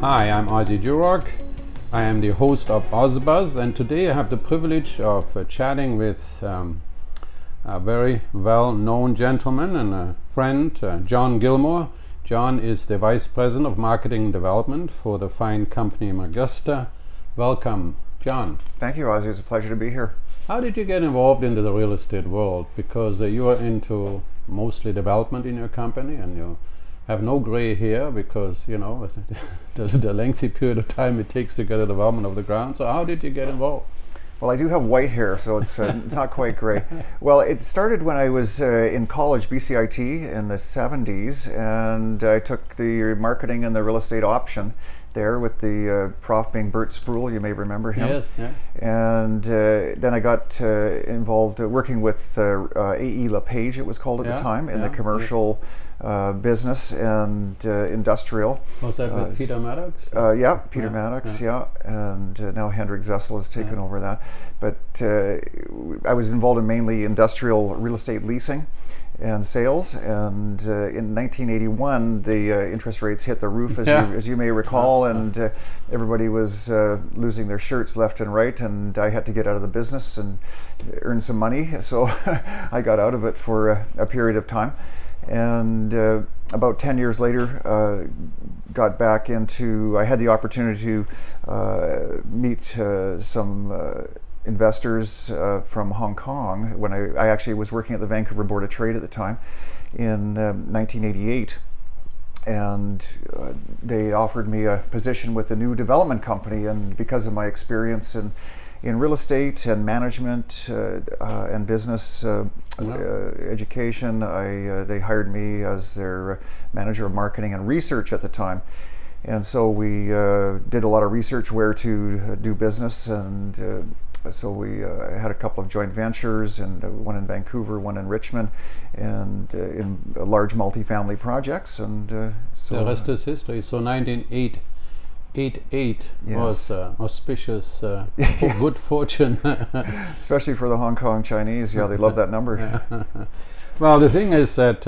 Hi, I'm Ozzie Jurock. I am the host of OZZIE'S, and today I have the privilege of chatting with a very well-known gentleman and a friend, John Gilmour. John is the Vice President of Marketing and Development for the fine company Magusta. Welcome, John. Thank you, Ozzie. It's a pleasure to be here. How did you get involved into the real estate world? Because you are into mostly development in your company, and you have no gray hair because, you know, the lengthy period of time it takes to get a development of the ground. So how did you get involved? Well, I do have white hair, so it's not quite gray. Well, it started when I was in college, BCIT, in the 70s, and I took the marketing and the real estate option there with the prof being Bert Spruill. You may remember him. Yes, yeah. And then I got involved working with AE LePage, it was called at the time, in the commercial business and industrial. Was that with Peter Maddox? Yeah, Peter Maddox, and now Hendrik Zessel has taken over that. But I was involved in mainly industrial real estate leasing and sales, and in 1981 the interest rates hit the roof, as you may recall, and everybody was losing their shirts left and right, and I had to get out of the business and earn some money, so I got out of it for a period of time, and about 10 years later got back into, I had the opportunity to meet some investors from Hong Kong when I actually was working at the Vancouver Board of Trade at the time in 1988, and they offered me a position with a new development company, and because of my experience in real estate and management and business education, they hired me as their manager of marketing and research at the time. And so we did a lot of research where to do business, and so we had a couple of joint ventures, and one in Vancouver, one in Richmond, and in large multifamily projects. And so the rest is history. So 1988 was auspicious, good fortune. Especially for the Hong Kong Chinese. Yeah, they love that number. Well, the thing is that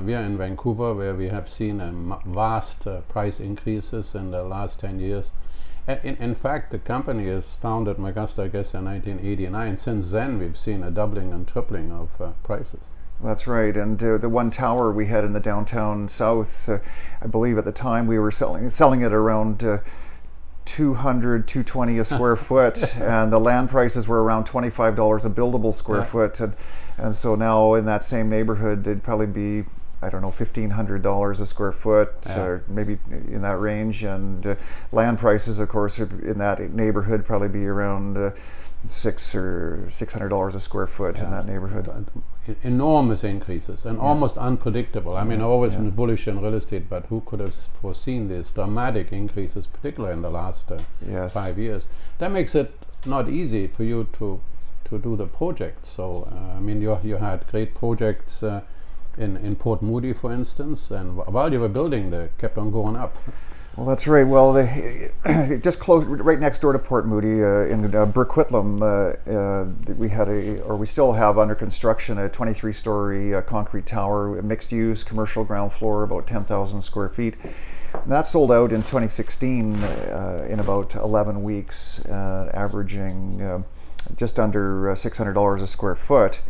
we are in Vancouver, where we have seen vast price increases in the last 10 years. In fact, the company is founded, Magusta, I guess, in 1989. Since then, we've seen a doubling and tripling of prices. That's right, and the one tower we had in the downtown south, I believe at the time we were selling it around $220 a square foot, and the land prices were around $25 a buildable square foot, and so now in that same neighborhood it'd probably be, I don't know, $1,500 a square foot, or maybe in that range, and land prices, of course, in that neighborhood probably be around $600 a square foot in that neighborhood. Enormous increases and almost unpredictable. I mean, I've always been bullish in real estate, but who could have foreseen these dramatic increases, particularly in the last 5 years? That makes it not easy for you to do the project. So, I mean, you had great projects in Port Moody, for instance, and while you were building, they kept on going up. Well, that's right. Well, they just close right next door to Port Moody in Burquitlam. We still have under construction a 23-story concrete tower, mixed use, commercial ground floor, about 10,000 square feet. And that sold out in 2016 in about 11 weeks, averaging just under $600 a square foot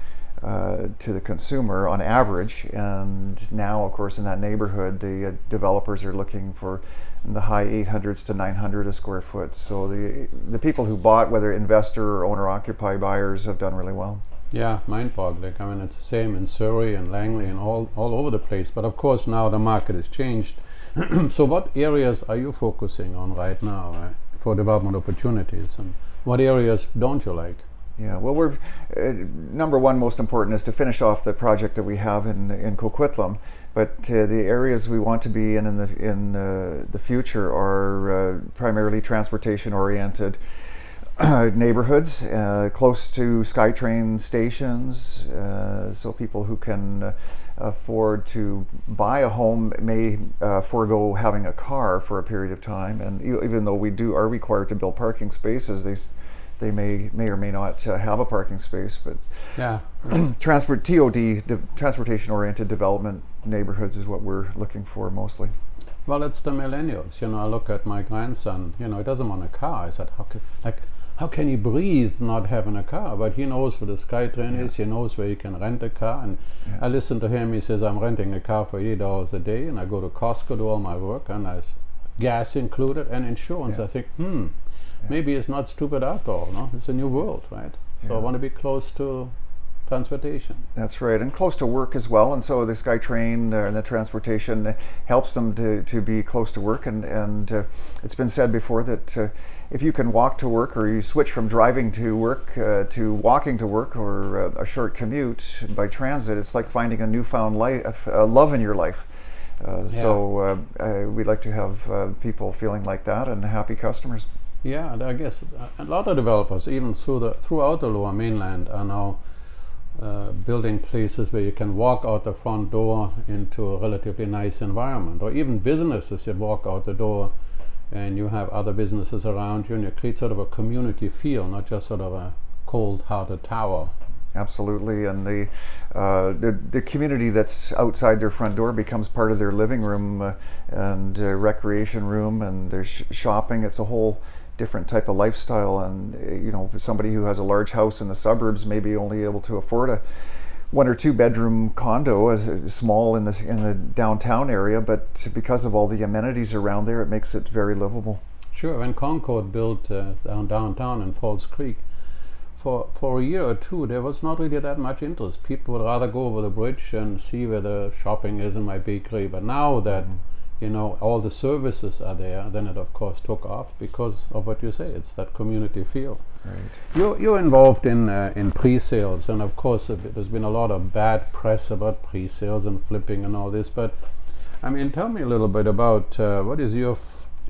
to the consumer on average. And now, of course, in that neighborhood, the developers are looking for in the high 800s to 900 a square foot. So the people who bought, whether investor or owner-occupied buyers, have done really well. Yeah, mind-boggling. I mean, it's the same in Surrey and Langley and all over the place. But of course, now the market has changed. So what areas are you focusing on right now for development opportunities, and what areas don't you like? Yeah, well, we're number one, most important is to finish off the project that we have in Coquitlam. But the areas we want to be in the future are primarily transportation-oriented neighborhoods, close to SkyTrain stations, so people who can afford to buy a home may forego having a car for a period of time. And even though we are required to build parking spaces, they may or may not have a parking space, but transportation-oriented development neighborhoods is what we're looking for mostly. Well, it's the millennials. You know, I look at my grandson. You know, he doesn't want a car. I said, how can he breathe not having a car? But he knows where the SkyTrain is. He knows where he can rent a car. And I listen to him. He says, I'm renting a car for $8 a day, and I go to Costco, do all my work, and I gas included and insurance. I think, maybe it's not stupid after all. No, it's a new world, right? So I want to be close to transportation. That's right, and close to work as well. And so the SkyTrain and the transportation helps them to be close to work. And it's been said before that if you can walk to work, or you switch from driving to work to walking to work, or a short commute by transit, it's like finding a newfound love in your life. So we'd like to have people feeling like that and happy customers. Yeah, and I guess a lot of developers, even throughout the Lower Mainland, are now building places where you can walk out the front door into a relatively nice environment, or even businesses. You walk out the door and you have other businesses around you, and you create sort of a community feel, not just sort of a cold-hearted tower. Absolutely, and the community that's outside their front door becomes part of their living room and recreation room, and there's shopping. It's a whole different type of lifestyle. And you know, somebody who has a large house in the suburbs may be only able to afford a 1 or 2 bedroom condo, as small in the downtown area, but because of all the amenities around there, it makes it very livable. Sure. When Concord built downtown in Falls Creek, for a year or two, there was not really that much interest. People would rather go over the bridge and see where the shopping is in my bakery. But now that you know all the services are there, then it of course took off because of what you say. It's that community feel. Right. You're involved in pre-sales, and of course there's been a lot of bad press about pre-sales and flipping and all this. But I mean, tell me a little bit about what is your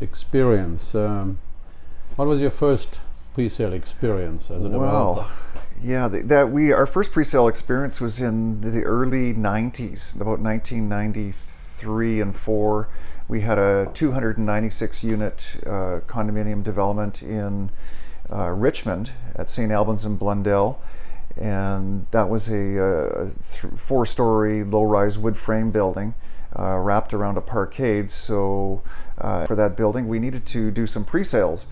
experience? What was your first pre-sale experience as a developer? Well, yeah, our first pre-sale experience was in the early 90s, about 1993 and 4. We had a 296 unit condominium development in Richmond at St. Albans and Blundell, and that was a 4-story low-rise wood frame building wrapped around a parkade. So for that building we needed to do some pre-sales.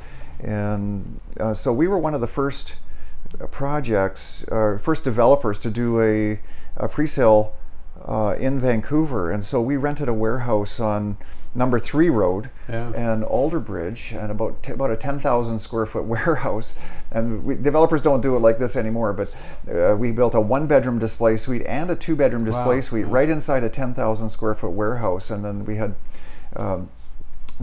And so we were one of the first first developers to do a pre-sale in Vancouver. And so we rented a warehouse on number 3 Road and Alderbridge, and about a 10,000 square foot warehouse. And developers don't do it like this anymore, but we built a 1-bedroom display suite and a 2-bedroom display suite right inside a 10,000 square foot warehouse. And then we had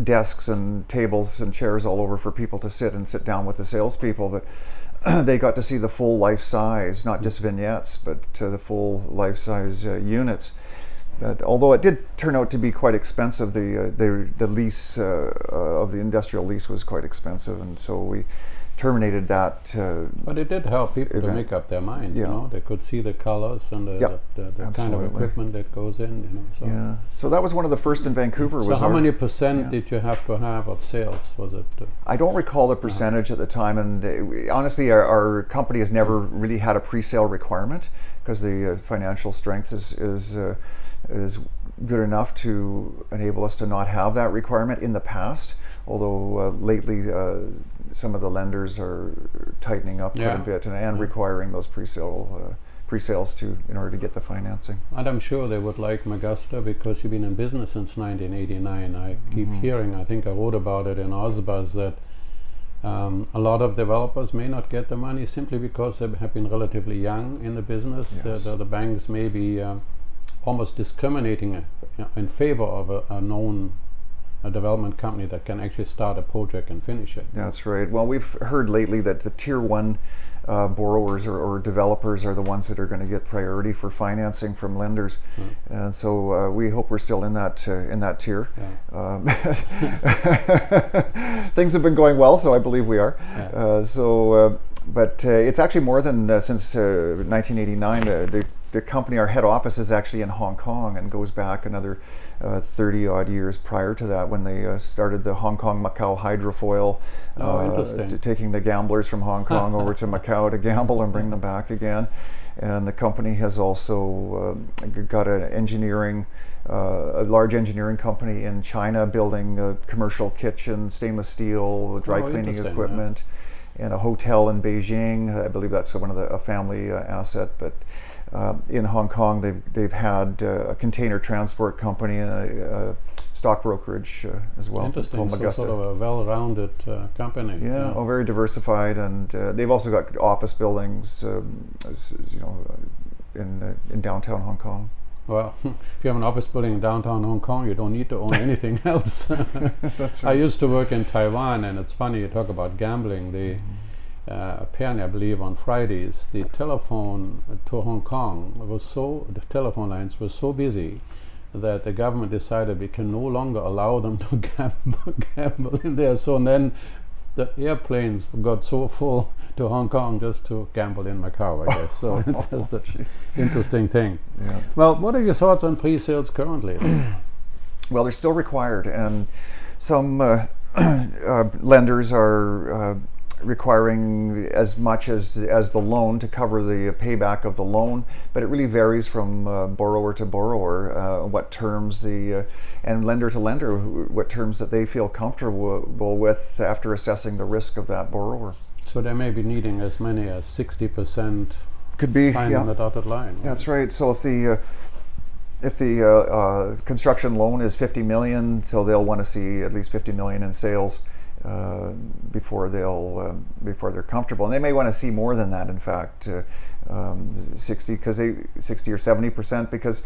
desks and tables and chairs all over for people to sit down with the salespeople. But they got to see the full life size, not just vignettes, but the full life size units. But although it did turn out to be quite expensive, the lease of the industrial lease was quite expensive, and so we terminated that. But it did help people to make up their mind. You know, they could see the colors and the kind of equipment that goes in. You know, so that was one of the first in Vancouver. So how many percent did you have to have of sales? Was it? I don't recall the percentage at the time, and honestly, our company has never really had a pre-sale requirement because the financial strength is good enough to enable us to not have that requirement in the past. Although lately some of the lenders are tightening up quite a bit and requiring those pre-sales in order to get the financing. And I'm sure they would like Magusta because you've been in business since 1989. I keep hearing, I think I wrote about it in OZZIE'S, that a lot of developers may not get the money simply because they have been relatively young in the business. The banks may be almost discriminating in favor of a known development company that can actually start a project and finish it. That's right. Well, we've heard lately that the tier 1 borrowers or developers are the ones that are going to get priority for financing from lenders, and so we hope we're still in that tier. Things have been going well, so I believe we are. But it's actually more than since 1989. The company, our head office, is actually in Hong Kong and goes back another 30 odd years prior to that, when they started the Hong Kong Macau hydrofoil, taking the gamblers from Hong Kong over to Macau to gamble and bring them back again. And the company has also got an a large engineering company in China, building a commercial kitchen, stainless steel, dry cleaning equipment, and a hotel in Beijing. I believe that's one of a family asset. But in Hong Kong, they've had a container transport company and a stock brokerage as well. Interesting. So sort of a well-rounded company. Yeah, very diversified, and they've also got office buildings, in downtown Hong Kong. Well, if you have an office building in downtown Hong Kong, you don't need to own anything else. That's right. I used to work in Taiwan, and it's funny, you talk about gambling. Apparently, I believe on Fridays, the telephone to Hong Kong the telephone lines were so busy that the government decided we can no longer allow them to gamble in there. So then the airplanes got so full to Hong Kong just to gamble in Macau, I guess. So that's the interesting thing. Yeah. Well, what are your thoughts on pre-sales currently? Well, they're still required, and some lenders are requiring as much as the loan to cover the payback of the loan, but it really varies from borrower to borrower, what terms and lender to lender, what terms that they feel comfortable with after assessing the risk of that borrower. So they may be needing as many as 60% could be sign on the dotted line. Right? That's right. So if the construction loan is $50 million, so they'll want to see at least $50 million in sales before they're comfortable, and they may want to see more than that. In fact, 60 or 70%, because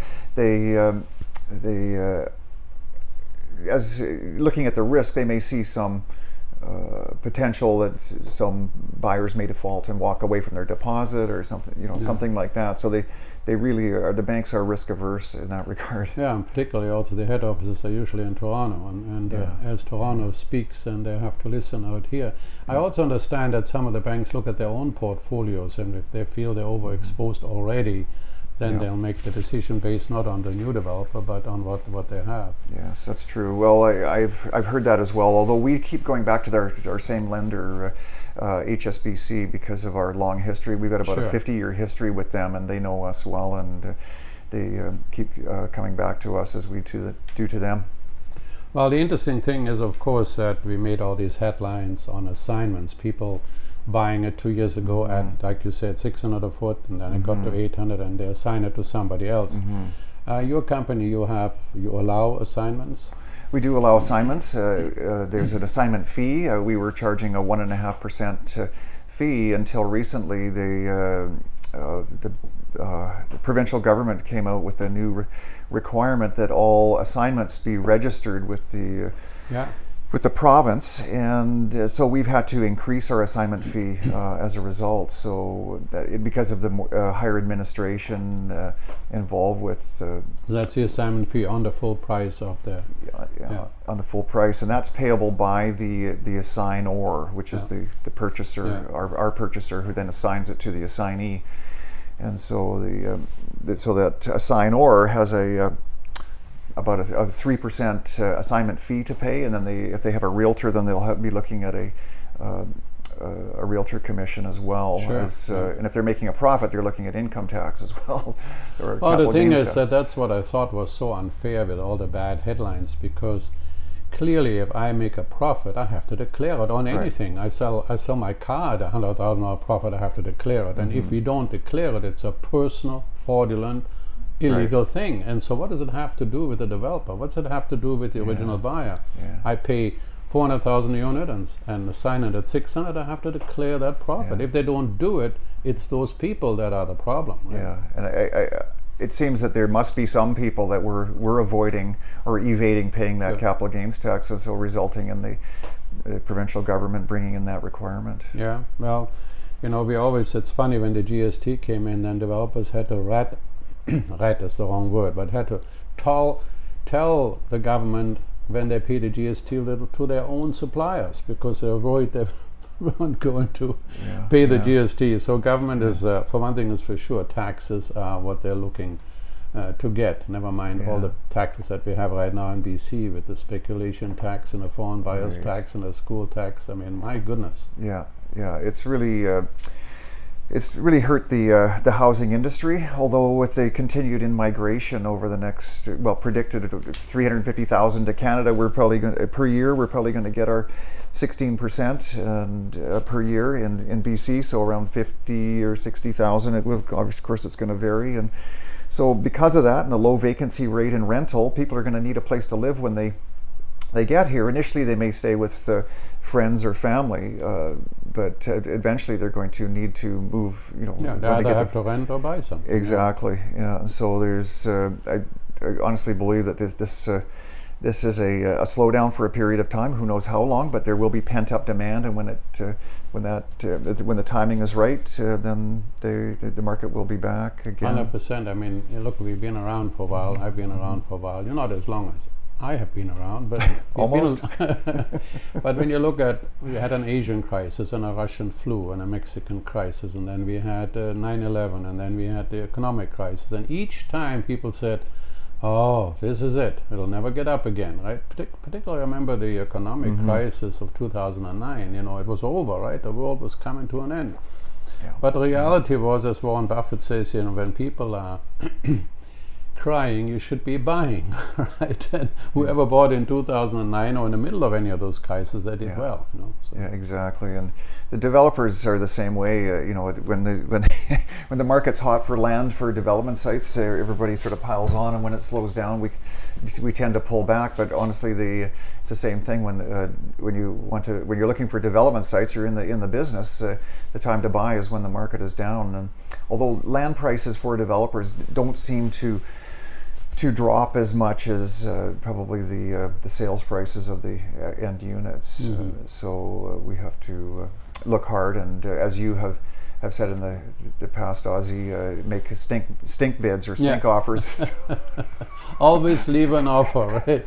as looking at the risk, they may see some potential that some buyers may default and walk away from their deposit or something, something like that. So they really are. The banks are risk averse in that regard. Yeah, and particularly also the head offices are usually in Toronto, and as Toronto speaks, and they have to listen out here. I also understand that some of the banks look at their own portfolios, and if they feel they're overexposed already, then they'll make the decision based not on the new developer, but on what they have. Yes, that's true. Well, I've heard that as well. Although we keep going back to our same lender, HSBC, because of our long history. We've got about a 50-year history with them, and they know us well, and they keep coming back to us as we do to them. Well, the interesting thing is, of course, that we made all these headlines on assignments. People buying it 2 years ago at, like you said, 600 a foot, and then it got to 800, and they assign it to somebody else. Your company, you allow assignments? We do allow assignments. There's an assignment fee. We were charging a 1.5% fee until recently. The provincial government came out with a new requirement that all assignments be registered with the province, and so we've had to increase our assignment fee as a result. So because of the higher administration involved with. That's the assignment fee on the full price of the. On the full price, and that's payable by the assignor, which is the purchaser, our purchaser, who then assigns it to the assignee, and so that assignor has about a 3% assignment fee to pay, and then if they have a realtor, then they'll be looking at a realtor commission as well. And if they're making a profit, they're looking at income tax as well. Well, the thing is that's what I thought was so unfair with all the bad headlines, because clearly if I make a profit, I have to declare it on anything. I sell my car at $100,000 profit, I have to declare it. And if we don't declare it, it's a personal, fraudulent, illegal thing. And so what does it have to do with the developer? What's it have to do with the original buyer? I pay 400,000 a unit and assign it at 600, I have to declare that profit. If they don't do it, it's those people that are the problem. Right? And it seems that there must be some people that were avoiding or evading paying that capital gains tax, and so resulting in the provincial government bringing in that requirement. Yeah, well, it's funny when the GST came in, and developers had to rat is the wrong word, but had to tell the government when they pay the GST to their own suppliers, because they avoid weren't going to pay the GST. So government is, for one thing, is for sure taxes are what they're looking to get. Never mind all the taxes that we have right now in BC with the speculation tax and the foreign buyers tax and the school tax. I mean, my goodness. Yeah, it's really. It's really hurt the housing industry, although with the continued in-migration over the next, predicted 350,000 to Canada, per year, we're probably going to get our 16% and per year in BC, so around 50 or 60,000. It will, of course, it's going to vary, and so because of that and the low vacancy rate in rental, people are going to need a place to live when they get here. Initially, they may stay with friends or family, but eventually they're going to need to move. They either have to rent or buy something. Exactly. Yeah. So there's. I honestly believe that this is a slowdown for a period of time. Who knows how long? But there will be pent up demand, and when the timing is right, then the market will be back again. 100%. I mean, look, we've been around for a while. I've been around for a while. You're not as long as I have been around, but almost. But when you look at, we had an Asian crisis and a Russian flu and a Mexican crisis, and then we had 9/11, and then we had the economic crisis, and each time people said, "Oh, this is it. It'll never get up again." Right? Particularly, I remember the economic crisis of 2009. It was over. Right? The world was coming to an end. Yeah. But the reality was, as Warren Buffett says, when people are crying, you should be buying, right? And whoever bought in 2009 or in the middle of any of those crises, they did well. So. Yeah, exactly. And the developers are the same way. When the market's hot for land for development sites, everybody sort of piles on, and when it slows down, we tend to pull back. But honestly, it's the same thing when you're looking for development sites, you're in the business. The time to buy is when the market is down. And although land prices for developers don't seem to drop as much as probably the sales prices of the end units. So we have to look hard, and as you have said in the past, Ozzie, make stink bids or stink offers. Always leave an offer, right?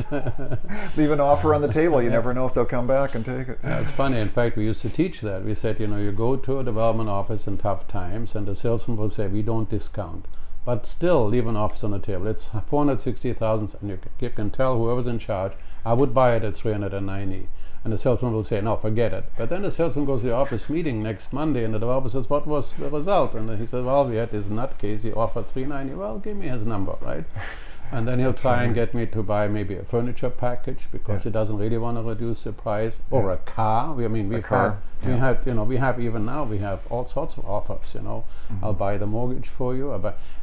Leave an offer on the table. You never know if they'll come back and take it. Yeah, it's funny. In fact, we used to teach that. We said, you go to a development office in tough times, and the salesman will say, "We don't discount." But still leave an offer on the table. It's 460,000, and you can tell whoever's in charge, I would buy it at 390. And the salesman will say, "No, forget it." But then the salesman goes to the office meeting next Monday, and the developer says, "What was the result?" And he says, "Well, we had this nutcase, he offered 390. Well, give me his number, right? And then he'll try and get me to buy maybe a furniture package because he doesn't really want to reduce the price, or a car. We have even now we have all sorts of offers. I'll buy the mortgage for you.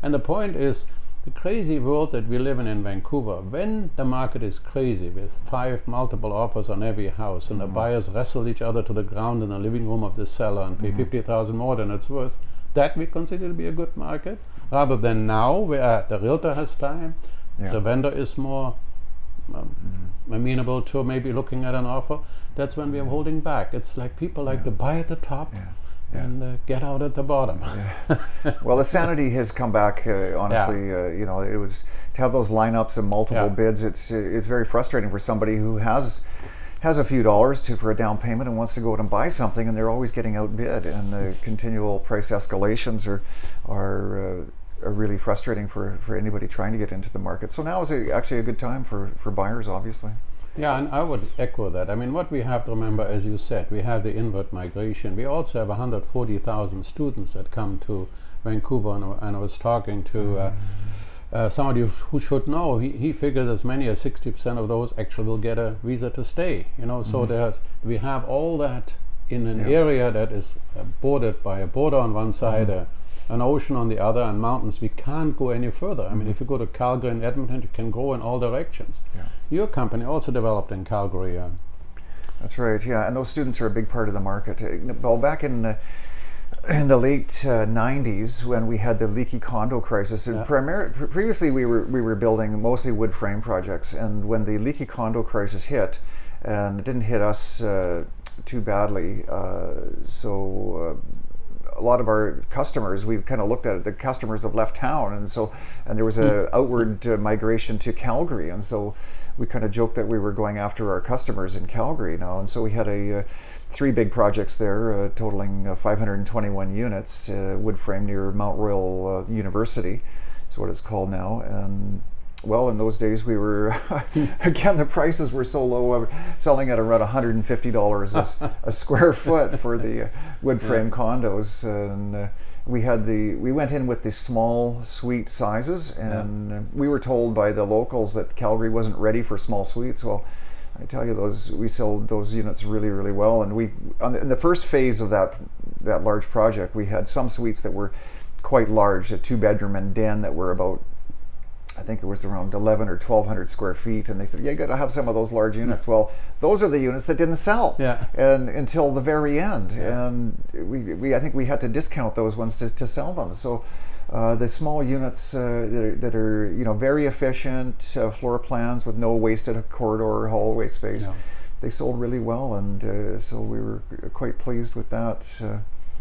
And the point is, the crazy world that we live in Vancouver, when the market is crazy with 5 multiple offers on every house, and the buyers wrestle each other to the ground in the living room of the seller and pay 50,000 more than it's worth, that we consider to be a good market, rather than now where the realtor has time, the vendor is more amenable to maybe looking at an offer. That's when we are holding back. It's like people like to buy at the top and get out at the bottom. Well, the sanity has come back. Honestly, it was to have those lineups and multiple bids. It's very frustrating for somebody who has a few dollars for a down payment and wants to go out and buy something, and they're always getting outbid, and the continual price escalations are really frustrating for anybody trying to get into the market. So now is actually a good time for buyers, obviously. Yeah, and I would echo that. I mean, what we have to remember, as you said, we have the inward migration. We also have 140,000 students that come to Vancouver, and I was talking to somebody who should know. He figures as many as 60% of those actually will get a visa to stay. So we have all that in an area that is bordered by a border on one side, an ocean on the other, and mountains. We can't go any further. I mean, if you go to Calgary and Edmonton, you can go in all directions. Your company also developed in Calgary. That's right, and those students are a big part of the market. Well, back in the late 90s, when we had the leaky condo crisis, previously we were building mostly wood frame projects, and when the leaky condo crisis hit, and it didn't hit us too badly, a lot of our customers, we kind of looked at it, the customers have left town, and there was a outward migration to Calgary, and so we kind of joked that we were going after our customers in Calgary now, and so we had 3 big projects there, totaling 521 units, wood frame near Mount Royal University, is what it's called now. And well, in those days we were, again, the prices were so low, selling at around $150 a square foot for the wood frame condos. And we went in with the small suite sizes, and we were told by the locals that Calgary wasn't ready for small suites. Well, I tell you, we sold those units really, really well. And in the first phase of that large project, we had some suites that were quite large, a 2-bedroom and den that were about, I think it was around 11 or 1,200 square feet, and they said, "Yeah, you got to have some of those large units." Well, those are the units that didn't sell, and until the very end, and I think we had to discount those ones to sell them. So the small units that are very efficient, floor plans with no wasted corridor or hallway space, they sold really well, and so we were quite pleased with that.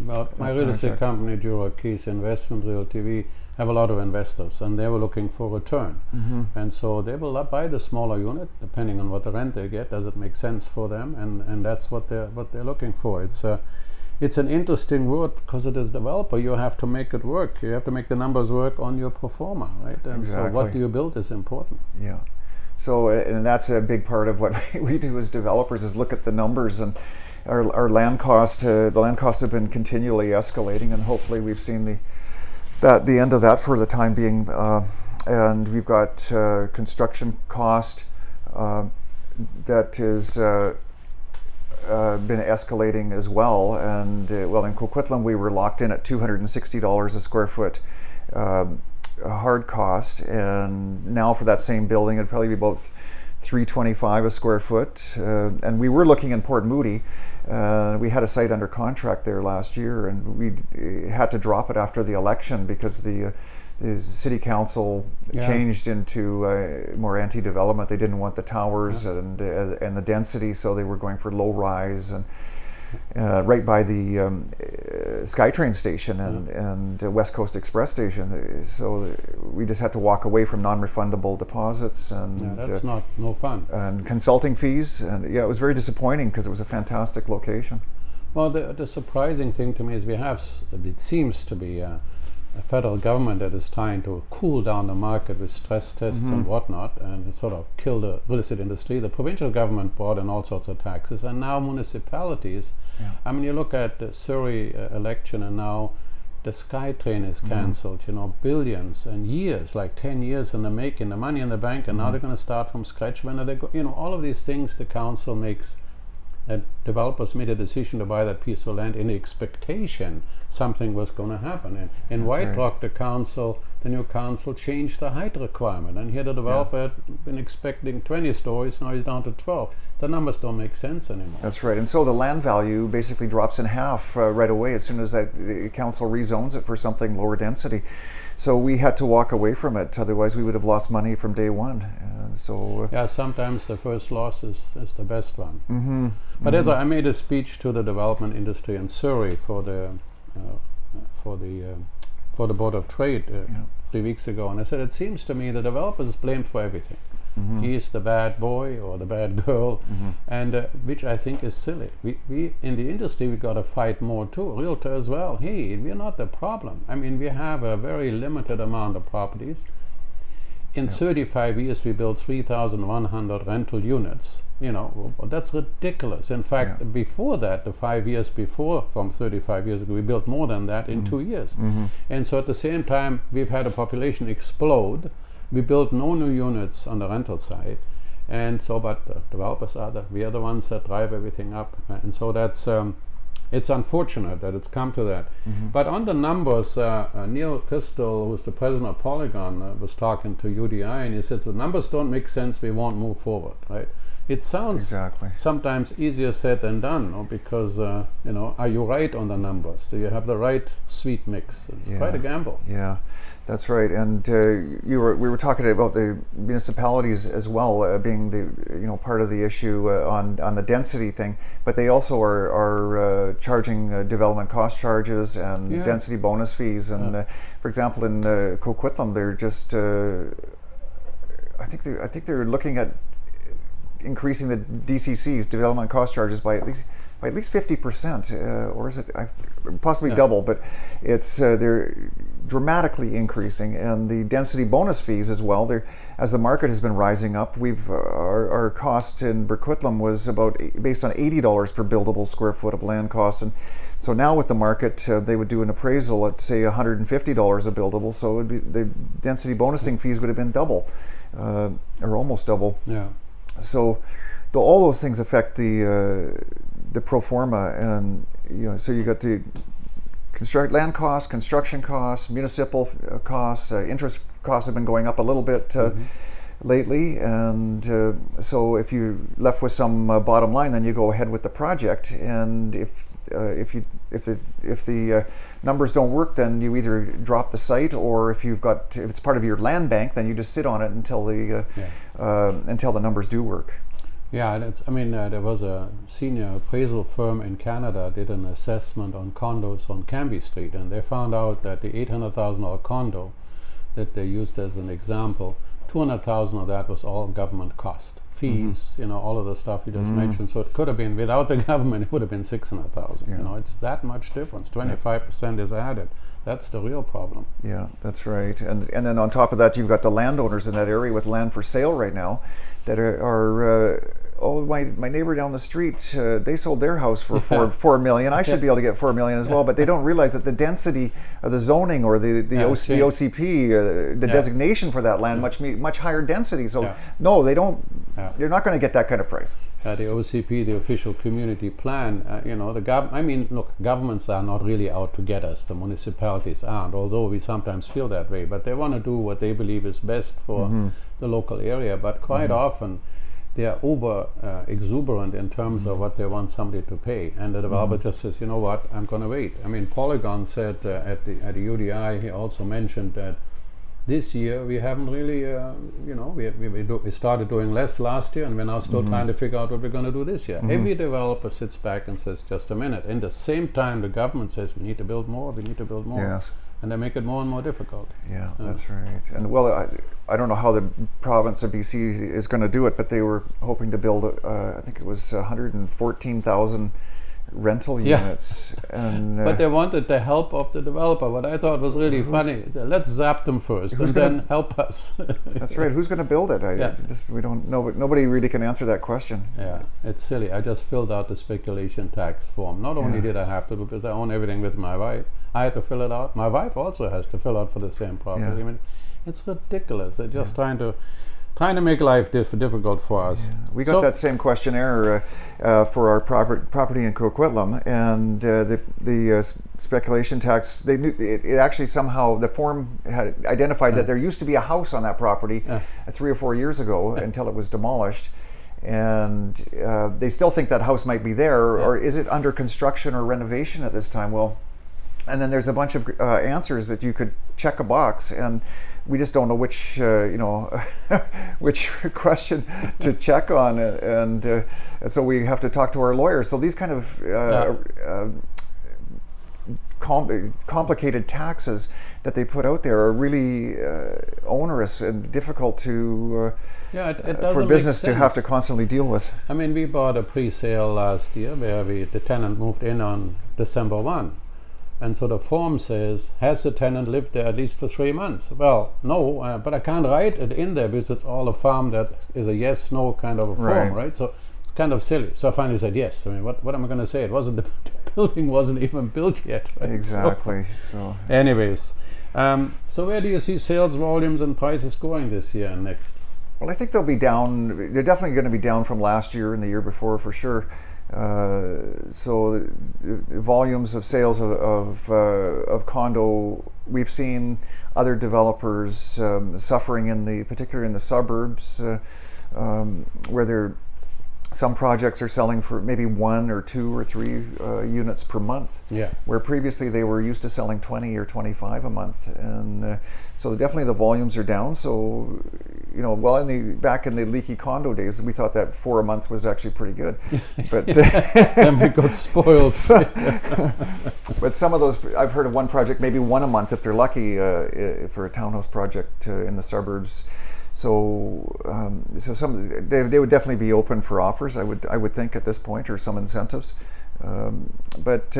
Well, my real estate company, Jurock Investment Realty, we have a lot of investors, and they were looking for return, and so they will buy the smaller unit depending on what the rent they get. Does it make sense for them? And that's what they're looking for. It's an interesting word because it is developer. You have to make it work. You have to make the numbers work on your pro forma, right? And so what do you build is important. Yeah. So and that's a big part of what we do as developers, is look at the numbers. And our land cost, the land costs have been continually escalating, and hopefully we've seen the end of that for the time being. And we've got construction cost that is been escalating as well. And well, in Coquitlam we were locked in at $260 a square foot hard cost, and now for that same building it'd probably be about $325 a square foot. And we were looking in Port Moody. We had a site under contract there last year, and we had to drop it after the election because the city council changed into more anti-development. They didn't want the towers and the density, so they were going for low rise and right by the SkyTrain station and West Coast Express station. So we just had to walk away from non-refundable deposits, and that's no fun. And consulting fees, and it was very disappointing because it was a fantastic location. Well, the surprising thing to me is it seems to be a federal government that is trying to cool down the market with stress tests and whatnot, and sort of kill the real estate industry. The provincial government brought in all sorts of taxes, and now municipalities. I mean, you look at the Surrey election, and now the SkyTrain is cancelled. Billions and years, like 10 years in the making, the money in the bank, and now they're going to start from scratch. When they go, all of these things the council makes. That developers made a decision to buy that piece of land in the expectation something was going to happen. And in White Rock, the new council changed the height requirement. And here the developer had been expecting 20 stories, now he's down to 12. The numbers don't make sense anymore. That's right. And so the land value basically drops in half right away as soon as the council rezones it for something lower density. So we had to walk away from it, otherwise we would have lost money from day one. Sometimes the first loss is the best one. But as I made a speech to the development industry in Surrey for the Board of Trade 3 weeks ago, and I said, it seems to me the developer is blamed for everything. He's the bad boy or the bad girl, and which I think is silly. We in the industry we got to fight more too. Realtor as well. Hey, we're not the problem. I mean, we have a very limited amount of properties. In 35 years, we built 3,100 rental units. That's ridiculous. In fact, before that, the 5 years before, from 35 years ago, we built more than that in 2 years. And so at the same time, we've had a population explode. We built no new units on the rental side. And so, but the developers we are the ones that drive everything up. And so that's, it's unfortunate that it's come to that. But on the numbers, Neil Crystal, who's the president of Polygon, was talking to UDI, and he says the numbers don't make sense, we won't move forward, right? It sounds sometimes easier said than done, because are you right on the numbers? Do you have the right suite mix? It's quite a gamble. Yeah, that's right. And we were talking about the municipalities as well, being the part of the issue on the density thing, but they also are charging development cost charges and density bonus fees. And for example, in Coquitlam, they're just I think they're looking at increasing the DCCs, development cost charges, by at least 50%, or is it possibly double? But it's they're dramatically increasing, and the density bonus fees as well. As the market has been rising up, our cost in Burquitlam was based on $80 per buildable square foot of land cost, and so now with the market, they would do an appraisal at say $150 a buildable. So it would be, the density bonusing fees would have been double, or almost double. Yeah. So all those things affect the pro forma, and so you got the land costs, construction costs, municipal costs, interest costs have been going up a little bit lately, and so if you're left with some bottom line, then you go ahead with the project, and if the numbers don't work, then you either drop the site, or if it's part of your land bank, then you just sit on it until the numbers do work. Yeah, there was a senior appraisal firm in Canada did an assessment on condos on Cambie Street, and they found out that the $800,000 condo that they used as an example, $200,000 of that was all government cost. Fees, all of the stuff you just mentioned. So it could have been, without the government, it would have been $600,000. Yeah. It's that much difference. 25% is added. That's the real problem. Yeah, that's right. And then on top of that, you've got the landowners in that area with land for sale right now that are my neighbor down the street, they sold their house for $4 million. I should be able to get $4 million as well, but they don't realize that the density of the zoning or the OCP, the designation for that land, much higher density. So no, they don't. You're not going to get that kind of price. The OCP, the official community plan, governments are not really out to get us. The municipalities aren't, although we sometimes feel that way. But they want to do what they believe is best for the local area. But quite often, they are over exuberant in terms of what they want somebody to pay, and the developer just says, you know what, I'm going to wait. Polygon said at the UDI, he also mentioned that this year we haven't really, we started doing less last year, and we're now still trying to figure out what we're going to do this year. Every developer sits back and says, just a minute. In the same time, the government says, we need to build more. Yes. And they make it more and more difficult. Yeah, that's right. And I don't know how the province of BC is going to do it, but they were hoping to build, I think it was 114,000 rental units. And, but they wanted the help of the developer. What I thought was really funny, let's zap them first and then help us. That's right. Who's going to build it? We don't know, but nobody really can answer that question. Yeah, it's silly. I just filled out the speculation tax form. Not only did I have to do it, because I own everything with my wife, I had to fill it out. My wife also has to fill out for the same property. Yeah. It's ridiculous. They're just trying to make life difficult for us. Yeah. We got that same questionnaire for our property in Coquitlam, and the speculation tax. They knew it actually somehow the form had identified that there used to be a house on that property 3 or 4 years ago until it was demolished, and they still think that house might be there, or is it under construction or renovation at this time? Well. And then there's a bunch of answers that you could check a box, and we just don't know which which question to check on, and so we have to talk to our lawyers. So these kind of complicated taxes that they put out there are really onerous and difficult to for business to have to constantly deal with. We bought a pre-sale last year where the tenant moved in on December 1. And so the form says, has the tenant lived there at least for 3 months? Well, no, but I can't write it in there because it's all a form that is a yes/no kind of a form, right? So it's kind of silly. So I finally said yes. What am I going to say? The building wasn't even built yet. Right? Exactly. So anyways, so where do you see sales volumes and prices going this year and next? Well, I think they'll be down. They're definitely going to be down from last year and the year before for sure. So the volumes of sales of condo, we've seen other developers suffering particularly in the suburbs, where some projects are selling for maybe 1 or 2 or 3 units per month. Yeah. Where previously they were used to selling 20 or 25 a month, and so definitely the volumes are down. So, back in the leaky condo days, we thought that 4 a month was actually pretty good. But then we got spoiled. But some of those, I've heard of one project, maybe 1 a month if they're lucky, for a townhouse project in the suburbs. So they would definitely be open for offers. I would think at this point, or some incentives. But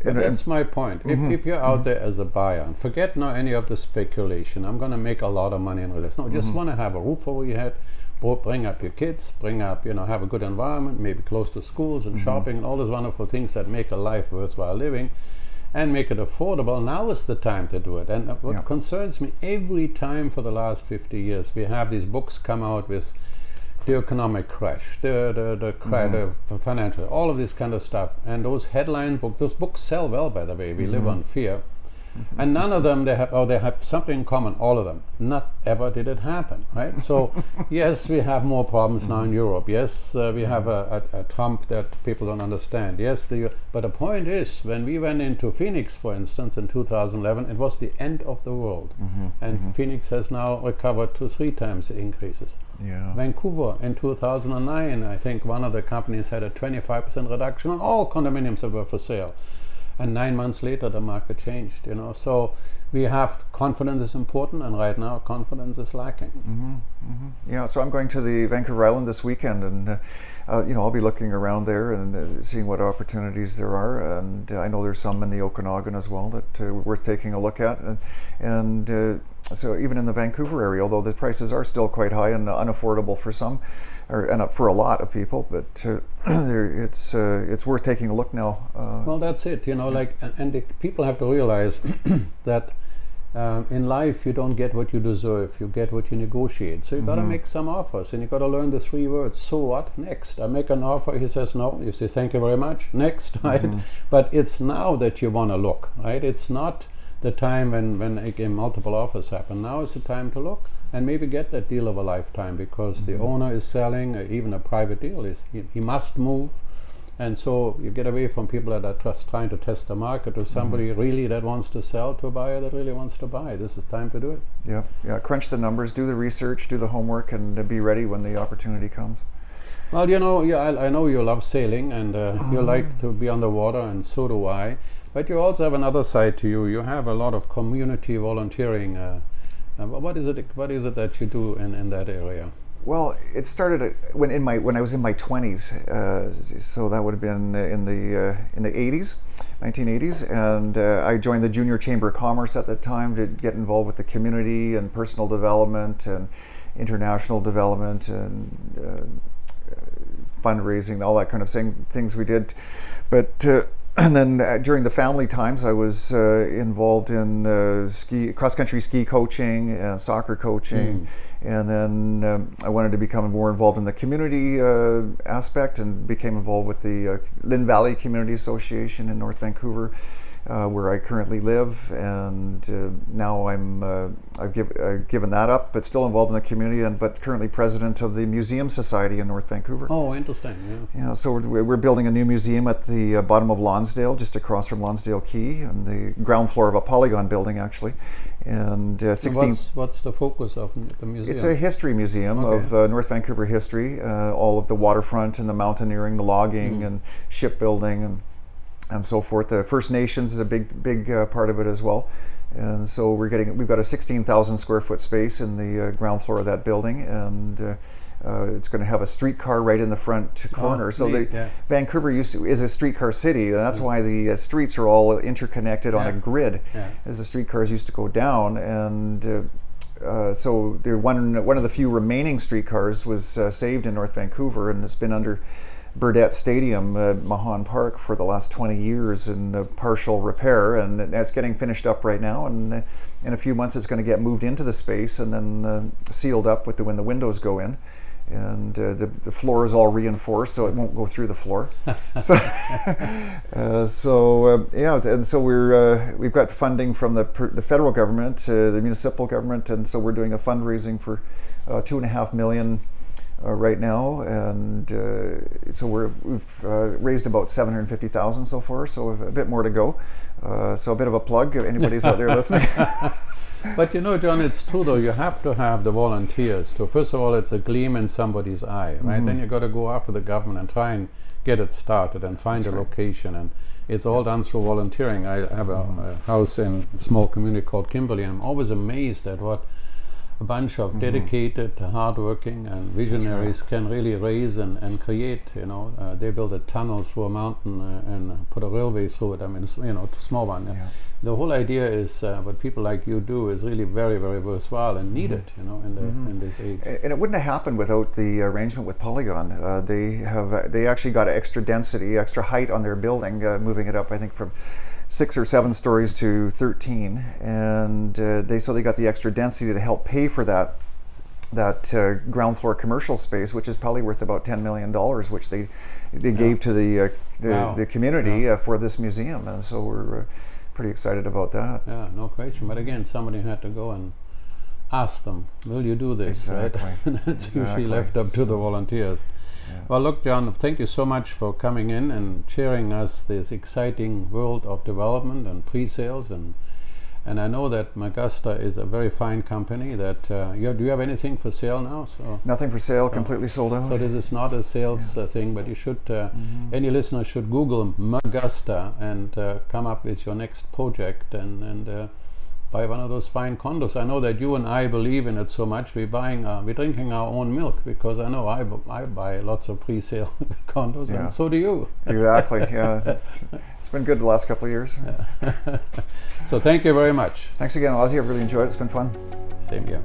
that's my point. If you're out there as a buyer, and forget now any of the speculation, I'm going to make a lot of money in real estate. No, just want to have a roof over your head, bring up your kids, have a good environment, maybe close to schools and shopping and all those wonderful things that make a life worthwhile living, and make it affordable. Now is the time to do it. And what concerns me, every time for the last 50 years, we have these books come out with the economic crash, the financial, all of this kind of stuff. And those headline books, those books sell well, by the way. We live on fear. And none of them, they have something in common, all of them. Not ever did it happen, right? So, yes, we have more problems now in Europe. Yes, we have a Trump that people don't understand. Yes, but the point is, when we went into Phoenix, for instance, in 2011, it was the end of the world. And Phoenix has now recovered to 3 times the increases. Yeah. Vancouver in 2009, I think one of the companies had a 25% reduction on all condominiums that were for sale. And 9 months later, the market changed. So we have confidence is important, and right now confidence is lacking. Yeah. So I'm going to the Vancouver Island this weekend, and I'll be looking around there and seeing what opportunities there are. And I know there's some in the Okanagan as well that are worth taking a look at. And so even in the Vancouver area, although the prices are still quite high and unaffordable for some, and for a lot of people, but it's worth taking a look now. Well, that's it. And the people have to realize that in life you don't get what you deserve, you get what you negotiate. So you got to make some offers, and you got to learn the 3 words. So what? Next. I make an offer. He says no. You say thank you very much. Next, right? But it's now that you want to look, right? It's not the time when again multiple offers happen. Now is the time to look and maybe get that deal of a lifetime, because the owner is selling. Even a private deal is he must move, and so you get away from people that are just trying to test the market, to somebody really that wants to sell, to a buyer that really wants to buy. This is time to do it. Yeah. Crunch the numbers, do the research, do the homework, and be ready when the opportunity comes. Well, I know you love sailing, and you like to be on the water, and so do I. But you also have another side to you. You have a lot of community volunteering. What is it that you do in that area? Well, it started when I was in my 20s. So that would have been in the 80s, 1980s, and I joined the Junior Chamber of Commerce at the time to get involved with the community and personal development and international development and fundraising, all that kind of things we did. But and then during the family times, I was involved in cross-country ski coaching, soccer coaching, and then I wanted to become more involved in the community aspect, and became involved with the Lynn Valley Community Association in North Vancouver, where I currently live. And now I've given that up, but still involved in the community, but currently president of the Museum Society in North Vancouver. Oh, interesting. Yeah. So we're building a new museum at the bottom of Lonsdale, just across from Lonsdale Quay, on the ground floor of a Polygon building, actually. And 16. What's the focus of the museum? It's a history museum of North Vancouver history, all of the waterfront and the mountaineering, the logging and shipbuilding and so forth. The First Nations is a big part of it as well. And so we've got a 16,000 square foot space in the ground floor of that building, and it's going to have a streetcar right in the front corner. Vancouver is a streetcar city, and that's why the streets are all interconnected on a grid, as the streetcars used to go down. And so one of the few remaining streetcars was saved in North Vancouver, and it's been under Burdett Stadium, Mahan Park, for the last 20 years in partial repair, and it's getting finished up right now, and in a few months it's going to get moved into the space and then sealed up when the windows go in, and the floor is all reinforced so it won't go through the floor. And so we've got funding from the federal government, the municipal government, and so we're doing a fundraising for $2.5 million right now, and so we've raised about $750,000 so far, so a bit more to go. So a bit of a plug if anybody's out there listening. But John, it's true though, you have to have the volunteers. So first of all, it's a gleam in somebody's eye, right? Then you got to go after the government and try and get it started and find a location, and it's all done through volunteering. I have a house in a small community called Kimberley. I'm always amazed at what a bunch of dedicated, hardworking, and visionaries can really raise and create. They built a tunnel through a mountain and put a railway through it. I mean, a small one. Yeah. The whole idea is what people like you do is really very, very worthwhile and needed. In this age. And it wouldn't have happened without the arrangement with Polygon. They actually got extra density, extra height on their building, moving it up, I think, from 6 or 7 stories to 13, and they got the extra density to help pay for that ground floor commercial space, which is probably worth about $10 million, which they gave to the community for this museum, and so we're pretty excited about that. Yeah, no question. But again, somebody had to go and ask them, will you do this? Exactly. Right? It's usually left up to the volunteers. Yeah. Well, look, John, thank you so much for coming in and sharing us this exciting world of development and pre-sales. And I know that Magusta is a very fine company. That do you have anything for sale now? So nothing for sale, completely sold out. So this is not a sales thing, but you should, any listener should Google Magusta and come up with your next project and buy one of those fine condos. I know that you and I believe in it so much. We're drinking our own milk, because I know I buy lots of pre-sale condos, and so do you. Exactly. Yeah, it's been good the last couple of years. So thank you very much. Thanks again, Ozzie. I've really enjoyed it. It's been fun. Same here.